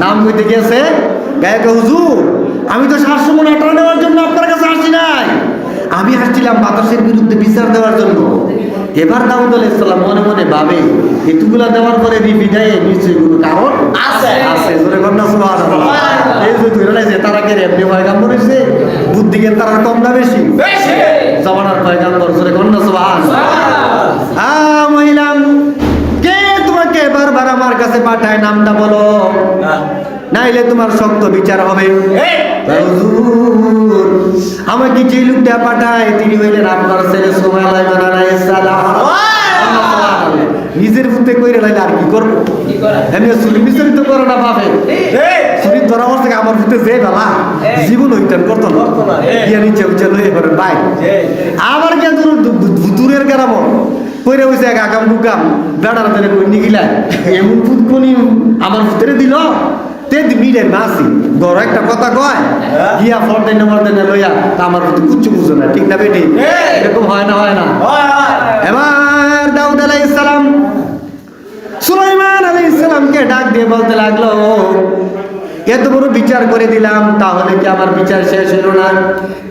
নাম কইতে গেছে গায়ক হুজুর, আমি তো 700 মণ আটা নেওয়ার জন্য আপনার কাছে আসি নাই, আমি আসছিলাম বাতাসের বিরুদ্ধে বিচার দেওয়ার জন্য। এবার দাউদ আলাইহিস সালাম মনে মনে ভাবে এতগুলা দেওয়ার পরে বিদায়ে নিশ্চয়ই কোনো কারণ আছে। জোরে কন্যা সুবহানাল্লাহ। এই যে ধরে লাইছে তারা কে এমনি পয়গাম্বর হইছে, বুদ্ধিকে তারা কম না বেশি? জমানার পয়গাম্বর। জোরে কন্যা সুবহানাল্লাহ। মহিলা কে তোমাকে বারবার আমার কাছে পাঠায়, নামটা বলো, নাইলে তোমার শক্ত বিচার হবে। হুজুর, আমাকে যে লোকটা পাঠায় তিনি হইলেন আপনার ছেলে সুলাইমান আলাইহিস সালাম। নিজের ভূতে কইরে লাইলে আর কি করবো? এমনি চুরি বিচারিত করে না পাবে, চুরি ধরা অবস্থা থেকে আমার ভূতে যে বেলা জীবন হইতেন করতো না, গিয়ে নিচে উঠে লইয়ে করেন ভাই। আবার কে দূরের গ্রাম কইরে হইছে এক আগাম গুগাম বেড়ার ধরে কই নিগিলা এমন ভূত কোনি আমার ভূতেরে দিল। মিডের মাসি গড় একটা কথা কয় গিয়া ফর্দাই না লইয়া আমার প্রতি কুচ্ছু বুঝো না, ঠিক না বেটি? এরকম হয় না? হয় না? এবার দাউদ আলাইহিস সালাম সুলাইমান আলাইহিস সালামকে ডাক দিয়ে বলতে লাগলো, এত বড় বিচার করে দিলাম, তাহলে কি আমার বিচার শেষ হলো না?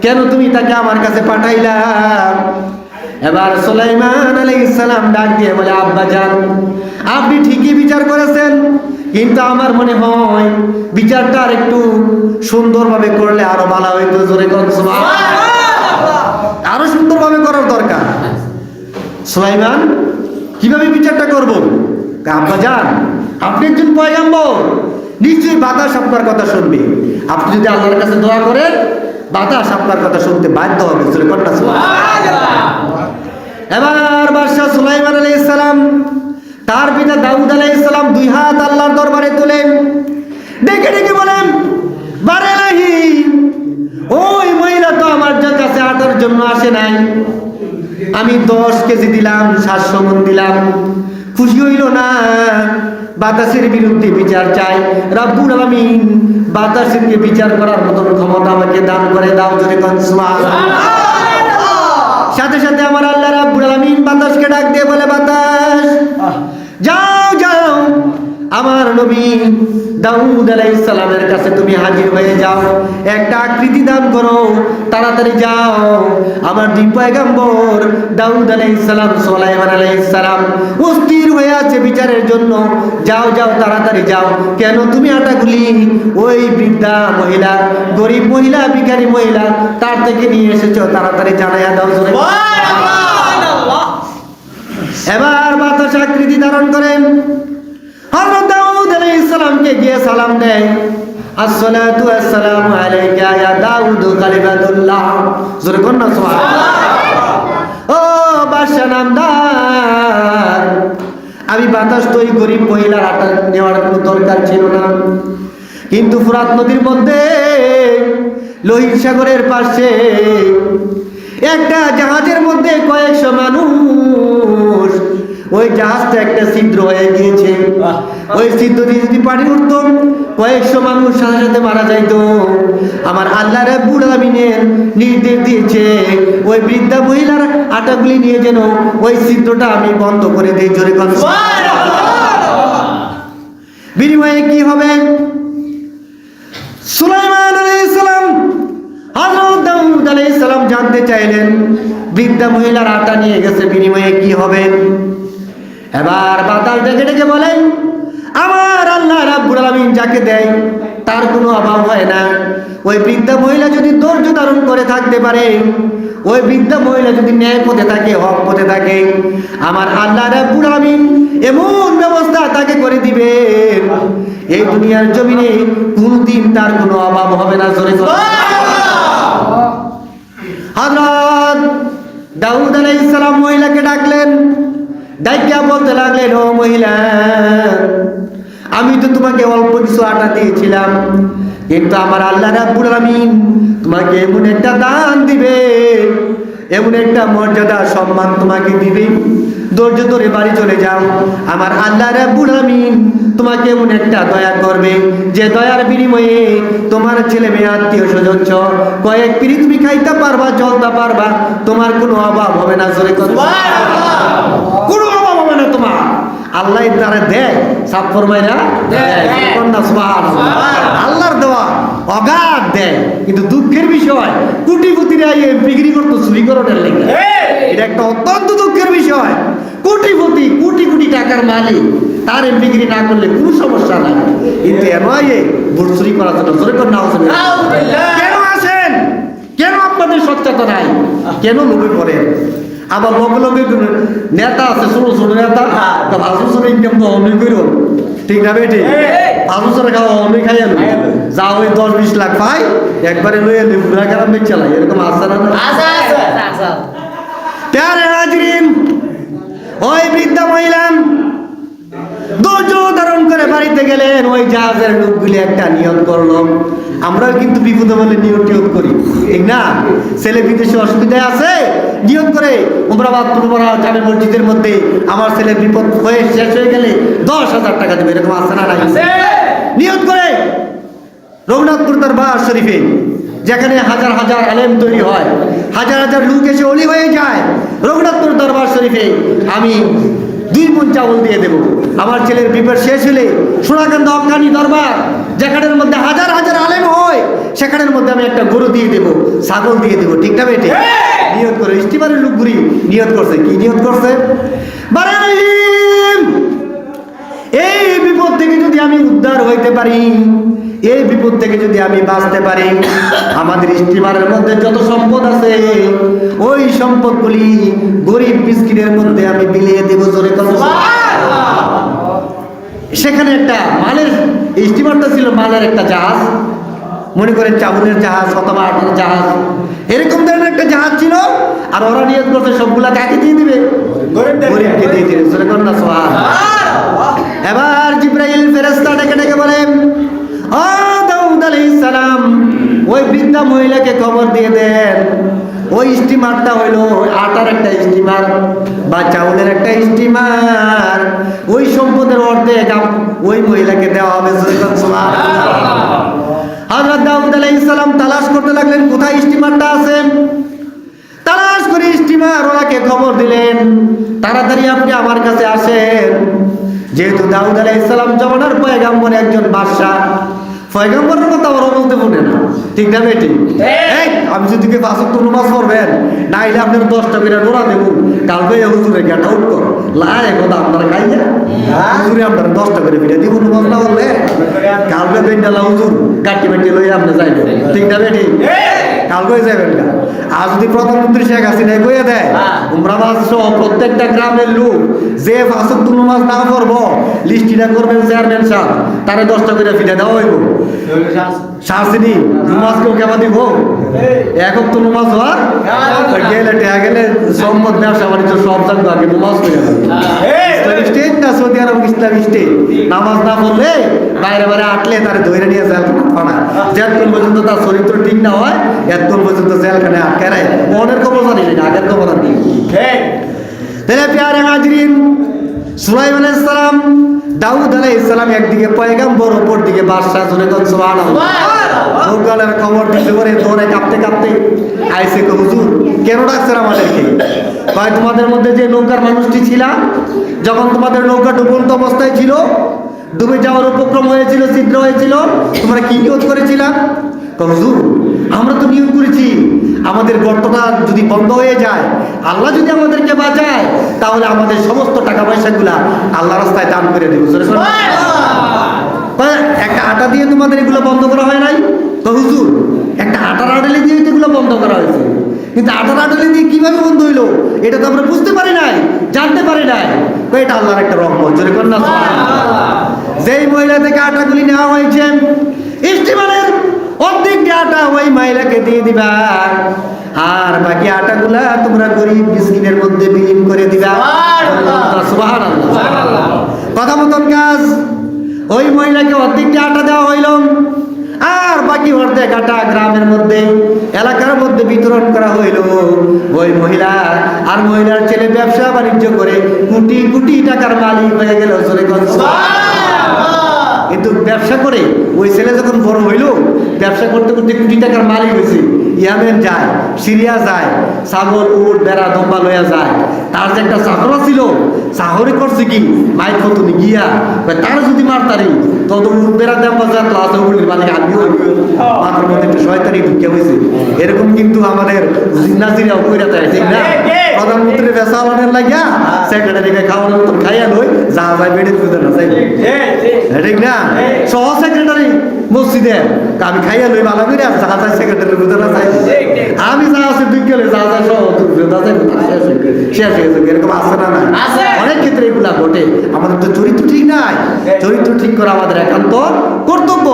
কেন তুমি তাকে আমার কাছে পাঠাইলা? এবার সুলাইমান আলাইহিস সালাম ডাক দিয়ে বলে, আব্বা জান, আপনি ঠিকই বিচার করেছেন, কিন্তু আমার মনে হয় বিচারটা আর একটু সুন্দরভাবে করলে আরো ভালো হইতো। জোরে কোন সুবহানাল্লাহ। আরো সুন্দরভাবে করার দরকার। সুলাইমান, কিভাবে বিচারটা করব? আব্বা জান, আপনি একজন পয়গম্বর, নিশ্চয়ই বাতাস আপনার কথা শুনবে। আপনি যদি আল্লাহর কাছে দোয়া করেন, বাতাস আপনার কথা শুনতে বাধ্য হবে। জোরে কোন সুবহানাল্লাহ। এবার বাদশা সুলাইমান আলাইহিস সালাম তার পিতা দাউদ আলাইহিস সালাম 2 হাত আল্লাহর দরবারে তুলেন, ডেকে ডেকে বলেন, বারেলাহি, ওই মহিলা তো আমার কাছে আটার জন্য আসে নাই, আমি 10 কেজি দিলাম, 700 মণ দিলাম, খুশি হইল না, বাতাসের বিরুদ্ধে বিচার চাই। রব্বুল আলামিন বাতাসকে বিচার করার মতন ক্ষমতা আমাকে দান করে দাও। জোরে কোন সুবহানাল্লাহ। সাথে সাথে আমার আল্লাহ রাব্বুল আলামিন বাতাসকে ডাক দিয়ে বলে, বাতাস যাও যাও, আমার নবী দাউদ আলাইহিস সালামের কাছে তুমি হাজির হয়ে যাও, একটা আকৃতি দান করো, তাড়াতাড়ি যাও। আমার দুই পয়গম্বর দাউদ আলাইহিস সালাম, সুলাইমান আলাইহিস সালাম অস্থির হয়ে আছে বিচারের জন্য। যাও যাও, তাড়াতাড়ি যাও। কেন তুমি আটাগুলি ওই বৃদ্ধা মহিলা, গরিব মহিলা, ভিখারি মহিলা, তার থেকে নিয়ে এসেছো, তাড়াতাড়ি জানাইয়া দাও। জোরে সুবহানাল্লাহ। এবার বাতাস আকৃতি ধারণ করেন, হযরত দাউদ আলাইহিস সালামকে গিয়ে সালাম দেয়, আসসালাতু ওয়াসসালামু আলাইকা ইয়া দাউদ কালিমাতুল্লাহ। জোরে কোন না সুবহানাল্লাহ। ও বাদশা নামদার, আমি বাতাস তো ওই গরিব মহিলার আটা নেওয়ার কোনো দরকার ছিল না, কিন্তু ফুরাত নদীর মধ্যে লোহিত সাগরের পাশে একটা জাহাজের মধ্যে কয়েকশো মানুষ, ওই জাহাজটা একটা ছিদ্র হয়ে গিয়েছে, ওই ছিদ্র দিয়ে যদি পানি উঠতো কয়েকশো মানুষ সাথে সাথে মারা যাইতো। আমার আল্লাহ রাব্বুল আলামিনের নির্দেশ দিয়েছে ওই বৃদ্ধা মহিলার আটাগুলি নিয়ে যেন ওই ছিদ্রটা আমি বন্ধ করে দিই। জোরে কোন সুবহানাল্লাহ। বিনিময়ে কি হবে? সুলাইমান আলাইহিস সালাম হযরত দাউদ আলাইহিস সালাম জানতে চাইলেন, বৃদ্ধা মহিলার আটা নিয়ে গেছে, বিনিময়ে কি হবে? এবার বাতাস ডেকে ডেকে বলেন, আমার আল্লাহ রাব্বুল আলামিন যাকে দেয় তার কোনো অভাব হয় না। ওই বৃদ্ধা মহিলা যদি ধৈর্য ধারণ করে থাকতে পারে, ওই বৃদ্ধা মহিলা যদি ন্যায় পথে থাকে, হক পথে থাকে, আমার আল্লাহ রাব্বুল আলামিন এমন ব্যবস্থা তাকে করে দিবে, এই দুনিয়ার জমিনে কোনদিন তার কোনো অভাব হবে না। জোরে সুবহানাল্লাহ। হযরত দাউদ আলাইহিস সালাম মহিলাকে ডাকলেন, ডাইকা বলতে লাগলেন, ও মহিলা, আমি তো তোমাকে অল্প কিছু আটা দিয়েছিলাম, কিন্তু আমার আল্লাহ রাব্বুল আলামিন তোমাকে এমন একটা দান দিবে, এমন একটা মর্যাদা সম্মান তোমাকে দিবে, ধৈর্য ধরে বাড়ি চলে যাও। আমার আল্লাহ রাব্বুল আলামিন তোমাকে এমন একটা দয়া করবে, যে দয়ার বিনিময়ে তোমার ছেলে মেয়ে আত্মীয় স্বজন কয়েক পিড়ি তুমি খাইতে পারবা, চলতে পারবা, তোমার কোনো অভাব হবে না। জোরে সুবহানাল্লাহ। কোনো অভাব হবে না তোমার। আল্লাহ তারা দেয়, সাফ ফরমায় না দেয়। সুবহানাল্লাহ। সগাত দেয়, কিন্তু দুঃখের বিষয় কোটিপতিরা বিক্রি করতো চুরি করার লেগে। এটা একটা অত্যন্ত দুঃখের বিষয়। কোটিপতি, কোটি কোটি টাকার মালিক, তার বিক্রি না করলে কোনো সমস্যা নাই, কিন্তু এনআইএ ভোট চুরি করার জন্য জোরে করে নাও। কেন আসেন? কেন আপনাদের সচেতন নাই? কেন লোভে পড়েন? আবার লগে লগে নেতা আছে, ছোট ছোট নেতা, ভাজু ছোট ইনকাম তো অনেক করুন, ঠিক না বেটি? ভাজু ছোট খাওয়া অনেক খাই আলো, যা ওই 10-20 লাখ পাই একবারে লইয়া পুরা গ্রাম বেচ চালাই, এরকম আছে না? প্যারে হাজরিন, ওই বৃদ্ধা মহিলা ধৈর্য ধারণ করে বাড়িতে গেলেন। ওই জাহাজের লোকগুলি একটা নিয়ত করলো, আমরাও কিন্তু বিপদে বলে নিয়ত টিয়ত করি, ঠিক না? ছেলে বিদেশে অসুবিধায় আছে, নিয়ত করে উমরাবাদ পুরোপাড়া জামে মসজিদের মধ্যে আমার ছেলের বিপদ হয়ে শেষ হয়ে গেলে 10,000 টাকা দেবে, এরকম আছে না? নিয়ত করে রঘুনাথপুর দরবার শরীফে, যেখানে হাজার হাজার আলেম তৈরি হয়, হাজার হাজার লোক এসে অলি হয়ে যায়, রঘুনাথপুর দরবার শরীফে আমি 2 মণ চাউল দিয়ে দেবো। আমার ছেলের বিপদ শেষ হলে সোনাকান্দা অজ্ঞানী দরবার, যেখানের মধ্যে হাজার হাজার আলেম হয়, সেখানের মধ্যে আমি একটা গরু দিয়ে দেবো, ছাগল দিয়ে দেবো, ঠিক না বেটে? নিয়ত করে স্টিমারের লোকগুলি নিয়ত করছে। কি নিয়ত করছে? এই বিপদ থেকে যদি আমি উদ্ধার হইতে পারি, এই বিপদ থেকে যদি আমি বাঁচতে পারি, আমাদের স্টিমারের মধ্যে যত সম্পদ আছে ওই সম্পদগুলি গরিব মিসকিনের মধ্যে আমি বিলিয়ে দেবো। জোরে কথা। সেখানে একটা মালের, স্টিমারটা ছিল মালের একটা জাহাজ, মনে করেন চাউলের জাহাজ অথবা আটের জাহাজ, এরকম ধরনের একটা জাহাজ ছিল। আর ওরা নিয়ত করছে সবগুলা কাকে দিয়ে দিবে? গরিবকে দিয়ে দিবে। জোরে কথা না সুবহানাল্লাহ। এবার জিবরাইল ফেরেশতা ডেকে ডেকে বলেন, ও দাউদ আলাইহিস সালাম, ওই বৃদ্ধা মহিলাকে খবর দিয়ে দেন, ওই স্টিমারটা হইলো আটার একটা স্টিমার বা চাউলের একটা স্টিমার, ওই সম্পদের অর্ধেক ওই মহিলাকে দেওয়া হবে। হযরত দাউদ আলাইহিস সালাম তালাশ করতে লাগলেন কোথায় স্টিমারটা আছে। তালাশ করে স্টিমার ওনাকে খবর দিলেন, তাড়াতাড়ি আপনি আমার কাছে আসেন। যেহেতু দাউদ আলাইহিস সালাম জমানার পয়গম্বর, একজন বাদশা, পয়গম্বরের কথা ওরা বলতে পারে না, ঠিক না বেটি? আমি যদি 5 ওয়াক্ত নামাজ পড়বেন, নাইলে আপনার 10টা করে ডোরা দেবো, কালকে হুজুরে গেট আউট কর লাই কথা আপনারা খাইয়া হুজুরে আপনারা 10টা করে পিঠা দিব, নামাজ না বললে কালকে বেন্ডালা হুজুর কাটি বাটি লইয়া আপনি যাইবেন, ঠিক না বেটি? কালকে যাবেন না। আর যদি প্রধানমন্ত্রী শেখ হাসিনা কইয়া দেয় উমরাবাদ সহ প্রত্যেকটা গ্রামের লোক যে 5 ওয়াক্ত নামাজ না পড়বো লিস্টিটা করবেন চেয়ারম্যান সাহেব, তারে 10টা করে পিঠা দেওয়া হইব। শাসিনী নামাজ কেউ কেমন দিব? একক তো নামাজ হওয়ার গেলে টেয়া গেলে সম্পদ ব্যবসা বাণিজ্য সব জানবো আগে নামাজ হয়ে যাবে। ইসলামিক স্টেট না সৌদি আরব ইসলামিক স্টেট, নামাজ না পড়লে বাইরে বাইরে আটলে তার ধরে নিয়ে জেলখানা, যতক্ষণ পর্যন্ত তার চরিত্র ঠিক না হয় এতক্ষণ পর্যন্ত জেলখানায় আটকে রায়। মনের খবর জানিস না, আগের খবর আর নেই। তাহলে প্যারে হাজরিন, সুলাইমান আলাইহিস সালাম, দাউদ আলাইহিস সালাম একদিকে পয়গম্বর, অপর দিকে বাদশা। জোরে কোন সুবহানাল্লাহ। লোকগুলোর খবর দিতে পারে দৌড়ে কাঁপতে কাঁপতে আইসে, কো হুজুর কেন ডাকছেন আমাদেরকে? কয় তোমাদের মধ্যে যে নৌকার মানুষটি ছিল, যখন তোমাদের নৌকা ডুবন্ত অবস্থায় ছিল, ডুবে যাওয়ার উপক্রম হয়েছিল, ছিদ্র হয়েছিল, তোমরা কি নিয়ত করেছিলা? হুজুর আমরা তো নিয়ত করেছি আমাদের গর্তটা যদি বন্ধ হয়ে যায়, আল্লাহ যদি আমাদেরকে বাঁচায়, তাহলে আমাদের সমস্ত টাকা পয়সাগুলা আল্লাহ রাস্তায় দান করে দেব। একটা আটা দিয়ে তোমাদের এগুলো বন্ধ করা হয় নাই? তো হুজুর একটা আটার আড়ালে দিয়ে এগুলো বন্ধ করা হয়েছে, কিন্তু আটার আড়ালে দিয়ে কিভাবে বন্ধ হইলো এটা তো আমরা বুঝতে পারি নাই, জানতে পারি নাই। তো এটা আল্লাহর একটা রহমত। জোরে কর না সুবহানাল্লাহ। যেই মহিলা থেকে আটাগুলি নেওয়া হয়েছে, স্টিমারের অর্ধেক আটা ওই মহিলাকে দিয়ে দিবা, আর বাকি আটাগুলা তোমরা গরিব মিসকিনের মধ্যে বিলীন করে দিবা। সুবহানাল্লাহ। কথা মতন কাজ। ওই মহিলাকে অর্ধেকটা আটা দেওয়া হইল, আর বাকি অর্ধেক আটা গ্রামের মধ্যে, এলাকার মধ্যে বিতরণ করা হইল। ওই মহিলা আর মহিলার ছেলে ব্যবসা বাণিজ্য করে কোটি কোটি টাকার মালিক হয়ে গেল। কিন্তু ব্যবসা করে ওই ছেলে যখন বড় হইল, ব্যবসা করতে করতে কোটি টাকার মালিক হয়েছে, ইয়ামেন যায়, সিরিয়া যায়, ছাগল উট বেড়া দম্বা লইয়া যায়। তার যে একটা চাকরা ছিল, চাকরি করছে কি মাইক তুমি গিয়া তার যদি মারতারি তত উট বেড়া দাম বাজার ক্লাস উঠলি মানে আমিও মাথার মধ্যে একটু শয়তানি ঢুকে হয়েছে। এরকম কিন্তু আমাদের জিন্নাজিরাও কইরা দেয়, ঠিক না? প্রধানমন্ত্রীর বেসাওয়ানের লাগিয়া সেক্রেটারিকে খাওয়ানোর মতন খাইয়া লই যা যায় বেড়ে দিতে না, ঠিক না? সহ সেক্রেটারি মসজিদে আমি খাইয়া লই ভালো করে আর যা যায় সেক্রেটারির ভিতরে চাই আমি যা আছে বিজ্ঞানে যা যায় সহ শেষ হয়ে যাবে। এরকম আছে না? না, অনেক ক্ষেত্রে এগুলা ঘটে। আমাদের তো চরিত্র ঠিক নাই, চরিত্র ঠিক করা আমাদের একান্ত কর্তব্য।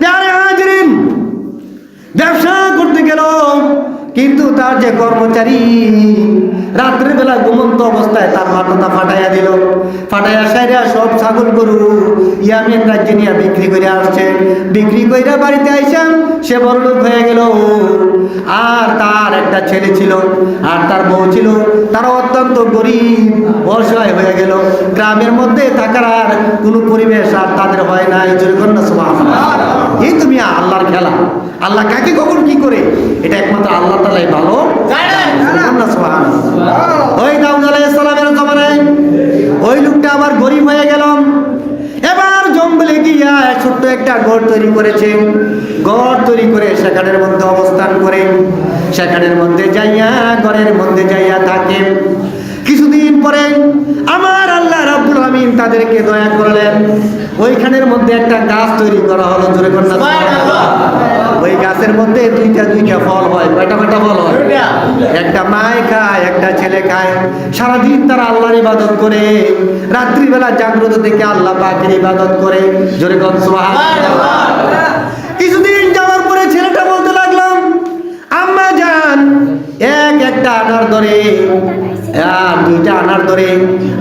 প্যারে হাজিরিন, ব্যবসা করতে গেল কিন্তু তার যে কর্মচারী রাত্রে বেলা ঘুমন্ত অবস্থায় তার মাথাটা ফাটাইয়া দিল, ফাটাইয়া সাইরা সব ছাগল গরু ইয়ামেন রাজ্যে নিয়ে বিক্রি করে আসছে। বিক্রি করে বাড়িতে আইসা সে বড়লোক হয়ে গেল। আর তার একটা ছেলে ছিল আর তার বউ ছিল, তারা অত্যন্ত গরিব অসহায় হয়ে গেল। গ্রামের মধ্যে থাকার আর কোনো পরিবেশ আর তাদের হয় না। এই জন্য সুবহানাল্লাহ, এই তুমি আল্লাহর খেলা। আল্লাহ কাকে কখন কি করে এটা একমাত্র আল্লাহ তাআলাই ভালো জানেন। ওই দাউদ আলাইহিস সালামের জমানায় ওই লোকটা আবার গরিব হয়ে গেল। এবার জঙ্গলে গিয়া ছোট্ট একটা ঘর তৈরি করেছে। ঘর তৈরি করে সেখানের মধ্যে অবস্থান করে সেখানের মধ্যে যাইয়া ঘরের মধ্যে যাইয়া থাকে। কিছুদিন পরে আমার আল্লাহ রাব্বুল আমিন তাদেরকে দয়া করলেন। ওইখানের মধ্যে একটা গাছ তৈরি করা হলো, জোরে কন্যা সুবহানাল্লাহ। ওই গাছের মধ্যে দুইটা ফল হয়। কয়টা ফল হয়? একটা মায় খায়, একটা ছেলে খায়। সারাদিন তারা আল্লাহর ইবাদত করে, রাত্রিবেলা জাগ্রত থেকে আল্লাহ পাকের ইবাদত করে, জোরে কন্যা সুবহানাল্লাহ। কিছুদিন যাওয়ার পরে ছেলেটা বলতে লাগলাম, আম্মা জান একটা আনার ধরে আর দুইটা আনার ধরে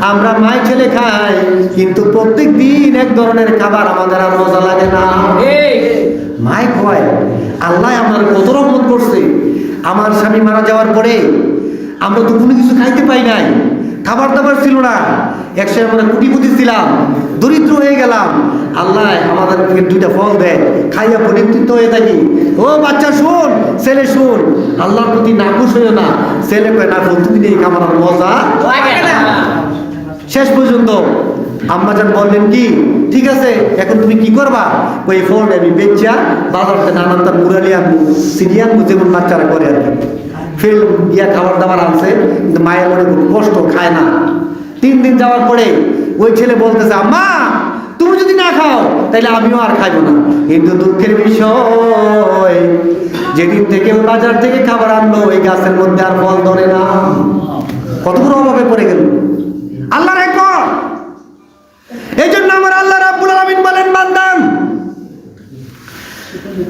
আমরা মায় ছেলে খাই, কিন্তু প্রত্যেক দিন এক ধরনের খাবার আমাদের আর মজা লাগে না। মায় খোয়ায়, আল্লাহ আমার কত রহমত করছে। আমার স্বামী মারা যাওয়ার পরে আমরা তো কোনো কিছু খাইতে পাই নাই, খাবার দাবার ছিল না। একসময় আমরা কুটিপুটি ছিলাম, দরিদ্র হয়ে গেলাম। আল্লাহ আমাদেরকে দুইটা ফল দেয়, খাইয়া পরিতৃপ্ত হয়ে থাকি। ও বাচ্চা শোন, ছেলে শোন, আল্লাহর প্রতি নাখুশ হইও না। ছেলে কয় না, প্রতিদিন এই খাবার মজা লাগে না। শেষ পর্যন্ত আম্মাজান বললেন কি, ঠিক আছে এখন তুমি কি করবা? ওই ফল আমি বেচা বাজারতে নানান তার মুরালি আনবো, সিরিয়ান যেমন বাচ্চারা করে আর কি। ফেল গিয়া খাবার দাবার আনছে, কিন্তু মায়ের মনে খুব কষ্ট, খায় না। 3 দিন যাওয়ার পরে ওই ছেলে বলতেছে, আম্মা তুমি যদি না খাও তাহলে আমিও আর খাইবো না। কিন্তু দুঃখের বিষয়, যেদিন থেকে ওই বাজার থেকে খাবার আনলো ওই গাছের মধ্যে আর ফল ধরে না। কত বড় অভাবে পড়ে গেল। আল্লাহর একবার, এই জন্য আমার আল্লাহ রাব্বুল আলামিন বলেন, বান্দা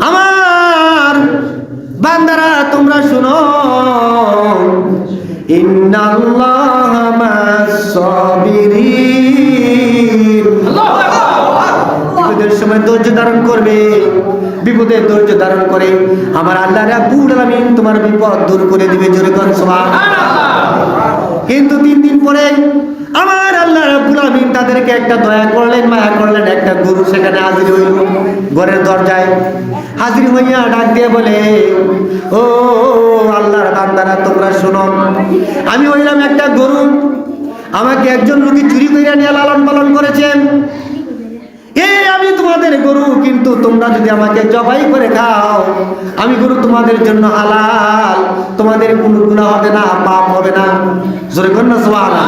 আমার বান্দারা তোমরা শুনো, ইন্নাল্লাহা মা'আস সাবিরিন। বিপদের সময় ধৈর্য ধারণ করবে, বিপদের ধৈর্য ধারণ করে আমার আল্লাহ রাব্বুল আলামিন তোমার বিপদ দূর করে দিবে, জোরে কোন সুবহানাল্লাহ। কিন্তু 3 দিন পরে আমার আল্লাহ রাব্বুল আলামিন তাদেরকে একটা দয়া করলেন, মায়া করলেন। একটা গরু সেখানে হাজির হইল, ঘরের দরজায় হাজির হইয়া ডাক দিয়ে বলে, ও আল্লাহর বান্দারা তোমরা শোনো, আমি হইলাম একটা গরু, আমাকে একজন লোকে চুরি কইরা নিয়ে লালন পালন করেছেন। আমি তোমাদের গরু, কিন্তু তোমরা যদি আমাকে জবাই করে খাও আমি গরু তোমাদের জন্য হালাল, তোমাদের কোনো গুনাহ হবে না, পাপ হবে না, জোরে কর না সুবহানাল্লাহ।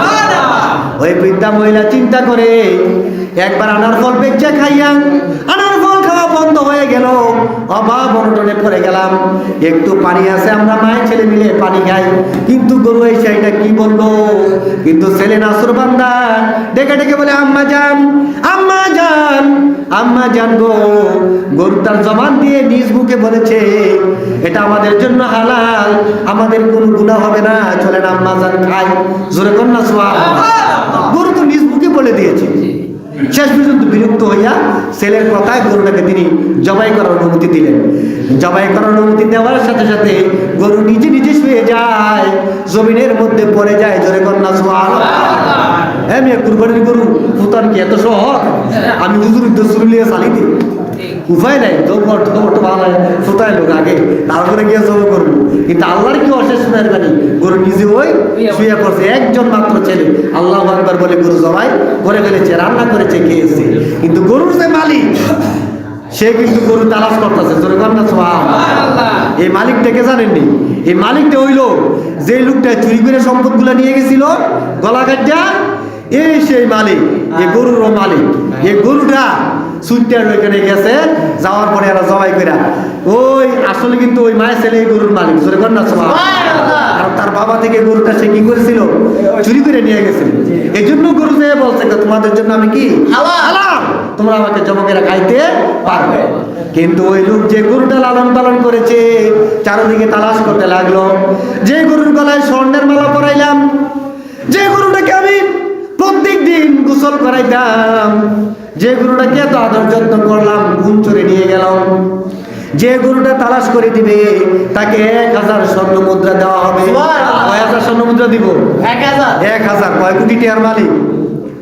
ওই বৃদ্ধা মহিলা চিন্তা করে একবার আনার ফল বেচে খাইয়া আনার ফল খাওয়া বন্ধ হয়ে গেল, অভাব অনটনে পড়ে গেলাম। একটু পানি আছে, আমরা মায়ের ছেলে মিলে পানি খাই, কিন্তু গরু এসে এটা কি বললো? কিন্তু ছেলে নাসুর বান্দা ডেকে ডেকে বলে, আম্মা জান, আম্মা জান, আম্মা জান গো, গরু তার জবান দিয়ে নিজ মুখে বলেছে এটা আমাদের জন্য হালাল, আমাদের কোনো গুনাহ হবে না, চলেন আম্মা জান খাই, জোরে কর না সুবহানাল্লাহ। গরু তো নিজ মুখে বলে দিয়েছে। শেষ পর্যন্ত বিরক্ত হইয়া ছেলের কথায় গরুটাকে তিনি জবাই করার অনুমতি দিলেন। জবাই করার অনুমতি দেওয়ার সাথে সাথে গরু নিজে নিজে শুয়ে যায়, জমিনের মধ্যে পড়ে যায়, জোরে কর না সুবহানাল্লাহ। হ্যাঁ, কুরবানির গরু ফুতান কি এত সহজ? আমি হুজুর দসুলিয়া চালি দিই, উপায় নাই, জবর ভালো ফোটাই লোক আগে, তারপরে গিয়ে জব করবো। কিন্তু আল্লাহর কি অশেষ মেহরবানি, গরু নিজে ওই শুয়ে পড়ছে, একজন মাত্র ছেলে আল্লাহ আকবার বলে গরু জবাই করে ফেলেছে, রান্না করেছে, খেয়েছে। কিন্তু গরুর যে মালিক, সে কিন্তু গরু তালাশ করতেছে। এই মালিকটাকে জানেননি? এই মালিকটা হইল যে লোকটা চুরি করে সম্পদগুলো নিয়ে গেছিল গলা কাটা, এই সেই মালিক, এই গরুরও মালিক। এই গরুটা সুইটার ওইখানে গেছে, যাওয়ার পরে এরা জবাই করে, ওই আসলে কিন্তু ওই মায়ের ছেলে এই গরুর মালিক। আর তার বাবা থেকে গরুটা সে কি করেছিল, চুরি করে নিয়ে গেছিল। এই জন্য গরু যে বলছে তোমাদের জন্য আমি কি হালাল, তোমরা আমাকে জবকেরা খাইতে পারবে। কিন্তু ওই লোক যে গরুটা লালন পালন করেছে, চারদিকে তালাশ করতে লাগলো। যে গরুর গলায় স্বর্ণের মালা পরাইলাম, যে গরুটাকে আমি প্রত্যেক দিন গোসল করাইতাম, যে গরুটাকে এত আদর যত্ন করলাম, ঘুম চড়ে নিয়ে গেলাম, যে গরুটা তালাশ করে দিবে তাকে 1000 স্বর্ণ মুদ্রা দেওয়া হবে। কয় হাজার স্বর্ণ মুদ্রা দিব? 1000। কয় কোটি টাকার মালিক?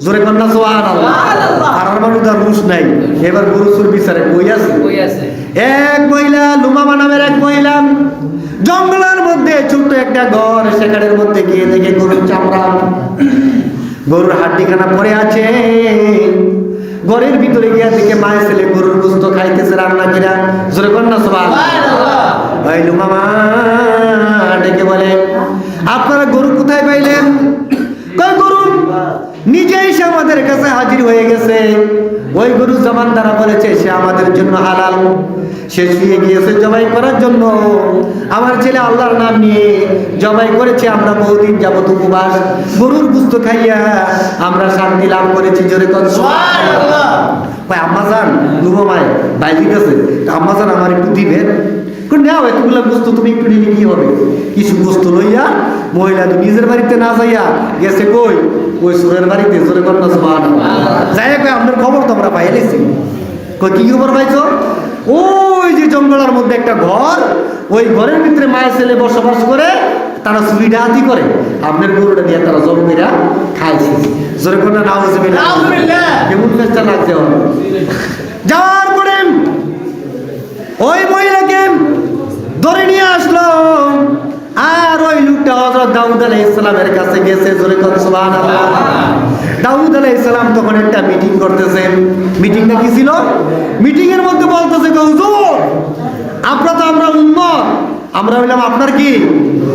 জোরে কন্যা সুবহানাল্লাহ। আর মানুষের রুশ নাই। এবার গরু চুর বিচারে কই আছে? এক মহিলা, লুমামা নামের এক মহিলা, জঙ্গলের মধ্যে ছোট্ট একটা ঘর, সেখানের মধ্যে গিয়ে দেখে গরুর চামড়া, গরুর হাড্ডিখানা পড়ে আছে। ঘরের ভিতরে গিয়ে দেখে মায়ের ছেলে গরুর গোশত খাইতেছে রান্না করে। জোরে কন্যা সুবহানাল্লাহ। ওই লুমামা ডেকে বলে, আপনারা গরু কোথায় পাইলেন? কই গরু নিজেই সে আমাদের কাছে হাজির হয়ে গেছে। ওই গরু জবান দ্বারা বলেছে সে আমাদের জন্য হালাল। সে শুয়ে গিয়েছে জবাই করার জন্য। আমার ছেলে আল্লাহর নাম নিয়ে জবাই করেছে। আমরা বহুদিন যাবত উপবাস, গরুর গোশত খাইয়া আমরা শান্তি লাভ করেছি। জোরে কর সুবহানাল্লাহ। ভাই আম্মাজান, লুমামায় বাইরে গেছে, আম্মাজান আমার একটু দিবেন। নাও এতগুলো গোস্ত তুমি একটু নিলে কি হবে? কিছু গোস্ত লইয়া মহিলা তো নিজের বাড়িতে না যাইয়া গেছে কই, ওই সুরের বাড়িতে। জোরে কর না সুবহানাল্লাহ। যাই কই আপনার খবর তো আমরা পাইলেছি। কই কি খবর পাইছো? ওই যে জঙ্গলের মধ্যে একটা ঘর, ওই ঘরের ভিতরে মায়ের ছেলে বসবাস করে, তারা চুরি ডাকাতি করে, আপনার গরুটা দিয়ে তারা জব করে খাইছে। জোরে কর না নাউজুবিল্লাহ। কেমন চেষ্টা লাগছে। যাওয়ার পরে ওই মহিলাকে ধরে নিয়ে আসলো। আর ওই লোকটা হযরত দাউদ আলাইহিস সালামের কাছে গেছে। জোরে কর সুবহানাল্লাহ। দাউদ আলাইহিস সালাম তখন একটা মিটিং করতেছেন। মিটিংটা কি ছিল? মিটিং এর মধ্যে বলতেছে, হুজুর আমরা তো আমরা উম্মত, আমরা বললাম আপনার কি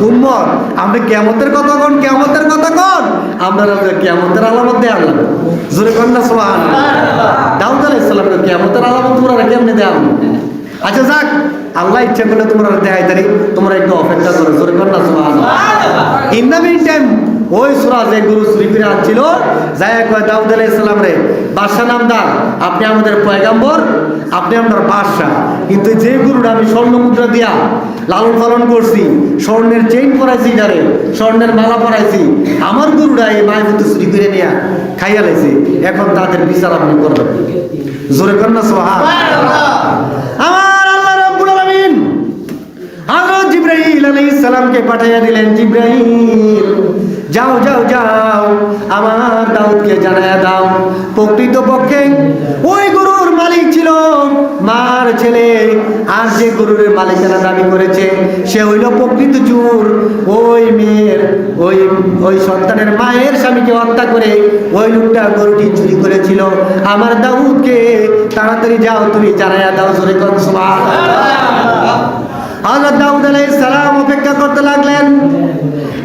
উম্মত, আপনি কিয়ামতের কথা কোন, কিয়ামতের কথা কোন, আমরা কিয়ামতের আলামত দেয়া আল্লাহ। জোরে কর না সুবহানাল্লাহ। দাউদ আলাইহিস সালাম কিয়ামতের আলামত তোমরা কেমনে দেয়া? আচ্ছা যাক, আল্লাহ ইচ্ছা করলে তোমরা দেখাই তারি, তোমরা একটু অপেক্ষা করো। জোরে কর না সুবহানাল্লাহ। ইন দ্য মিন টাইম ওই সূরা যে গরু চুরি করে আনছিল, যায় কয় দাউদ আলাইহিস সালাম রে, বাদশা নামদার, আপনি আমাদের পয়গম্বর, আপনি আপনার বাদশা, কিন্তু যে গরুটা আমি স্বর্ণ মুদ্রা দিয়া লালন পালন করছি, স্বর্ণের চেইন পরাইছি, যারে স্বর্ণের মালা পরাইছি, আমার গরুটা এই মায়ের মতো চুরি করে নিয়ে খাইয়া লাইছে, এখন তাদের বিচার আপনি করবেন। জোরে কর না সুবহানাল্লাহ। আমার আল্লাহ রাব্বুল আলামিন হযরত জিবরাইল আলাইহিস সালামকে পাঠিয়ে দিলেন। জিবরাইল যাও যাও যাও, আমার দাউদকে জানায়া দাও, প্রকৃতপক্ষে ওই গরুর মালিক ছিল মার ছেলে, আর যে গরুর মালিকানা দাবি করেছে সে হইল প্রকৃত চোর। ওই মেয়ের ওই সন্তানের মায়ের স্বামীকে হত্যা করে ওই লোকটা গরুটি চুরি করেছিল। আমার দাউদকে তাড়াতাড়ি যাও, তুমি জানায়া দাও। জোরে কর সুবহানাল্লাহ। হযরত দাউদ আলাইহিস সালাম অপেক্ষা করতে লাগলেন।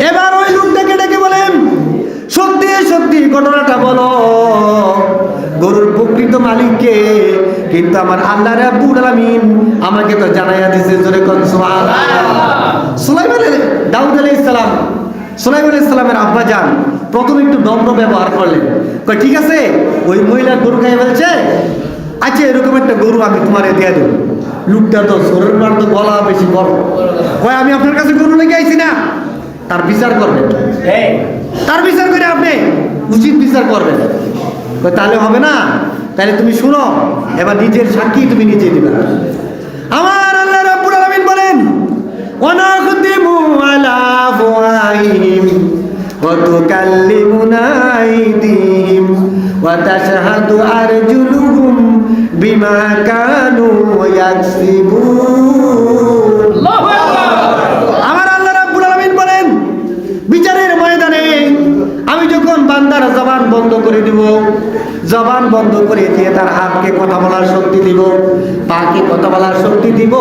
এবার ওই লোকটাকে ডেকে বলেন, সত্যি সত্যি ঘটনাটা বলো, গরুর প্রকৃত মালিককে? কিন্তু আমার আল্লাহ রাব্বুল আলামিন আমাকে তো জানাইয়া দিয়েছে। জোরে কোন সুবহানাল্লাহ। দাউদ আলাইহিস সালাম, সুলাইমান আলাইহিস সালামের আব্বা যান প্রথমে একটু নম্র ব্যবহার করলেন। কই ঠিক আছে, ওই মহিলা গরু খাই বলছে, আচ্ছা এরকম একটা গরু আমি তোমারে দিয়ে দেব। লোকটা তো শরীর তো গলা বেশি বড়, কয় আমি আপনার কাছে গরু লেগে আইছি না, তার বিচার করবেন, তার বিচার করে আপনি উচিত বিচার করবেন। তাহলে হবে না, তাহলে তুমি শুনো, এবার নিজের সাক্ষী তুমি নিজে দিবে। আমার আল্লাহ রাব্বুল আলামিন বলেন, ওয়ানাখদিমু আলা আফওয়াহিহিম ওয়া তুকাল্লিমুনা আইদিহিম ওয়া তাশহাদু আরজুলুহুম বিমা কানু ইয়াকসিবুন। আমার আল্লাহ রাব্বুল আলামিন বলেন, বিচারের ময়দানে আমি যখন বান্দার জবান বন্ধ করে দিব, জবান বন্ধ করে দিয়ে তার হাতকে কথা বলার শক্তি দিব, পাকে কথা বলার শক্তি দিব,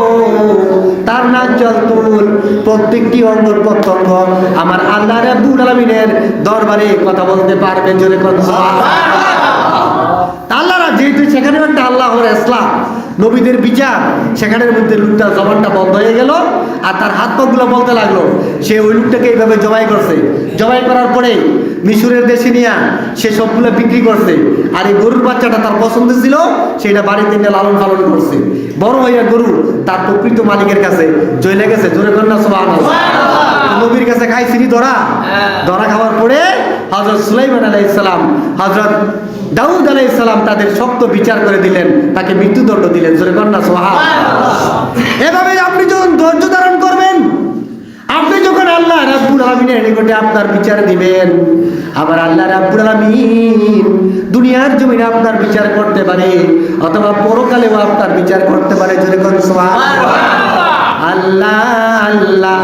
তার নাক জল তুল প্রত্যেকটি অঙ্গ প্রত্যঙ্গ আমার আল্লাহ রাব্বুল আলামিনের দরবারে কথা বলতে পারবে। জোরে কথা আল্লাহরা যেহেতু সেখানে একটা আল্লাহর ইসলাম নবীদের বিচার, সেখানের মধ্যে লোকটার জবানটা বন্ধ হয়ে গেল আর তার হাত পাগুলো বলতে লাগলো। সে ওই লোকটাকে এইভাবে জবাই করছে, জবাই করার পরে মিশরের দেশে নিয়ে সে সবগুলো বিক্রি করছে। আর এই গরুর বাচ্চাটা তার পছন্দ ছিল, সেটা বাড়িতে নিয়ে লালন পালন করছে। বড় হইয়া গরু তার প্রকৃত মালিকের কাছে চলে গেছে। জোরে কন্যা সুবহানাল্লাহ। নবীর কাছে খাইছিনি ধরা, ধরা খাওয়ার পরে হযরত সুলাইমান আলাইহিস সালাম, হযরত দাউদ আলাইহিস সালাম তাদের শক্ত বিচার করে দিলেন, তাকে মৃত্যুদণ্ড দিলেন। জোরে কন্যা সুবহানাল্লাহ। এভাবে আপনি যখন ধৈর্য ধারণ করবেন, আপনি যখন আল্লাহ রাব্বুল আলামিনের নিকটে আপনার বিচার দিবেন, আবার আল্লাহ রাব্বুল আলামিন দুনিয়ার জমিনে আপনার বিচার করতে পারে, অথবা পরকালেও আপনার বিচার করতে পারে। জোরে কন্যা সুবহানাল্লাহ। আল্লাহ আল্লাহ